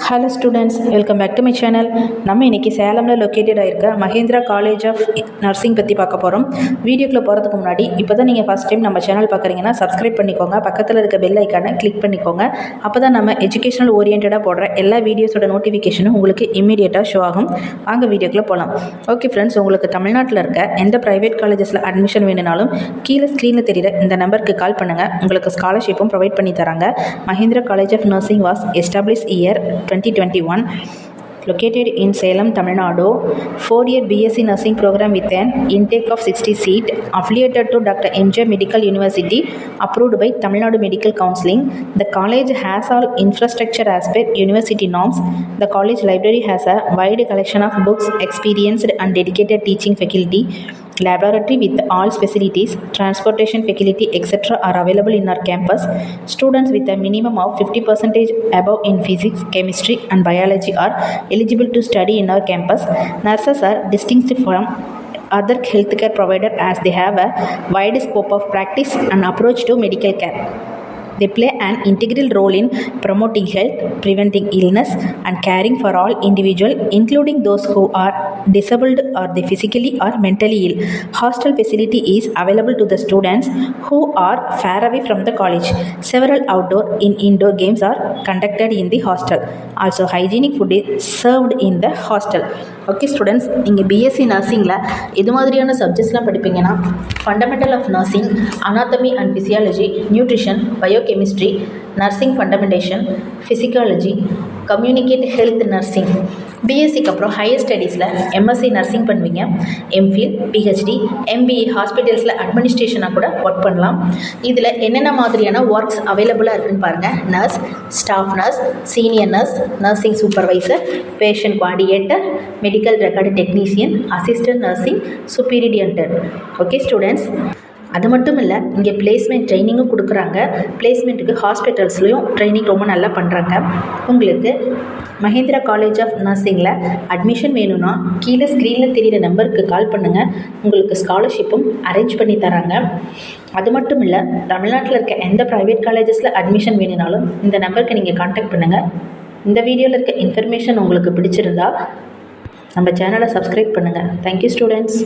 Hello students, welcome back to my channel. நம்ம இன்றைக்கி சேலமில் லொக்கேட்டட் ஆகிருக்க மஹேந்திரா காலேஜ் ஆஃப் நர்சிங் பற்றி பார்க்க போகிறோம். வீடியோக்குள்ளே போகிறதுக்கு முன்னாடி இப்போ தான் நீங்கள் ஃபஸ்ட் டைம் நம்ம சேனல் பார்க்குறீங்கன்னா சப்ஸ்கிரைப் பண்ணிக்கோங்க. பக்கத்தில் இருக்க பெல் ஐக்கானை கிளிக் பண்ணிக்கோங்க. அப்போ தான் நம்ம எஜுகேஷனல் ஓரியன்டாக போடுற எல்லா வீடியோஸோட நோட்டிஃபிகேஷனும் உங்களுக்கு இமீடியட்டாக ஷோ ஆகும். வாங்க வீடியோக்குள்ளே போகலாம். ஓகே ஃப்ரெண்ட்ஸ், உங்களுக்கு தமிழ்நாட்டில் இருக்க எந்த ப்ரைவேட் காலேஜஸில் அட்மிஷன் வேணுனாலும் கீழே ஸ்க்ரீனில் தெரியுற இந்த நம்பருக்கு கால் பண்ணுங்கள். உங்களுக்கு ஸ்காலர்ஷிப்பும் ப்ரொவைட் பண்ணி தராங்க. Mahendra college of nursing was established year 2021, located in Salem, Tamil Nadu. 4-year BSc Nursing program with an intake of 60 seats, affiliated to Dr. MJ Medical University, approved by Tamil Nadu Medical Counseling. The college has all infrastructure as per university norms. The college library has a wide collection of books, experienced and dedicated teaching faculty, laboratory with all facilities, transportation facility, etc. are available in our campus. Students with a minimum of 50% above in physics, chemistry and biology are eligible to study in our campus. Nurses are distinct from other healthcare providers as they have a wide scope of practice and approach to medical care. They play an integral role in promoting health, preventing illness, and caring for all individuals, including those who are disabled or they physically or mentally ill. Hostel facility is available to the students who are far away from the college. Several outdoor and indoor games are conducted in the hostel. Also, hygienic food is served in the hostel. Okay students, இங்கே BSc நர்சிங்கில் இது மாதிரியான சப்ஜெக்ட்ஸ்லாம் படிப்பீங்கன்னா fundamental of nursing, anatomy and physiology, nutrition, biochemistry, nursing fundamentation, psychology, communicate health nursing. பிஎஸ்சிக்கு அப்புறம் higher ஸ்டடீஸில் MSc nursing பண்ணுவீங்க. எம்ஃபில், பிஹெச்டி, எம்பிஏ ஹாஸ்பிட்டல்ஸில் அட்மினிஸ்ட்ரேஷனாக கூட ஒர்க் பண்ணலாம். இதில் என்னென்ன மாதிரியான ஒர்க்ஸ் அவைலபிளாக இருக்குதுன்னு பாருங்கள். Nurse, staff nurse, senior nurse, nursing supervisor, patient coordinator, medical record technician, assistant nursing, superintendent. Okay students, அது மட்டும் இல்லை, இங்கே பிளேஸ்மெண்ட் ட்ரைனிங்கும் கொடுக்குறாங்க. பிளேஸ்மெண்ட்டுக்கு ஹாஸ்பிட்டல்ஸ்லையும் ட்ரைனிங் ரொம்ப நல்லா பண்ணுறாங்க. உங்களுக்கு மஹேந்திரா காலேஜ் ஆஃப் நர்சிங்கில் அட்மிஷன் வேணும்னா கீழே ஸ்க்ரீனில் தெரிகிற நம்பருக்கு கால் பண்ணுங்கள். உங்களுக்கு ஸ்காலர்ஷிப்பும் அரேஞ்ச் பண்ணி தராங்க. அது மட்டும் இல்லை, தமிழ்நாட்டில் இருக்க எந்த ப்ரைவேட் காலேஜஸில் அட்மிஷன் வேணுனாலும் இந்த நம்பருக்கு நீங்கள் கான்டாக்ட் பண்ணுங்கள். இந்த வீடியோவில் இருக்க இன்ஃபர்மேஷன் உங்களுக்கு பிடிச்சிருந்தா நம்ம சேனலை சப்ஸ்கிரைப் பண்ணுங்கள். Thank you students.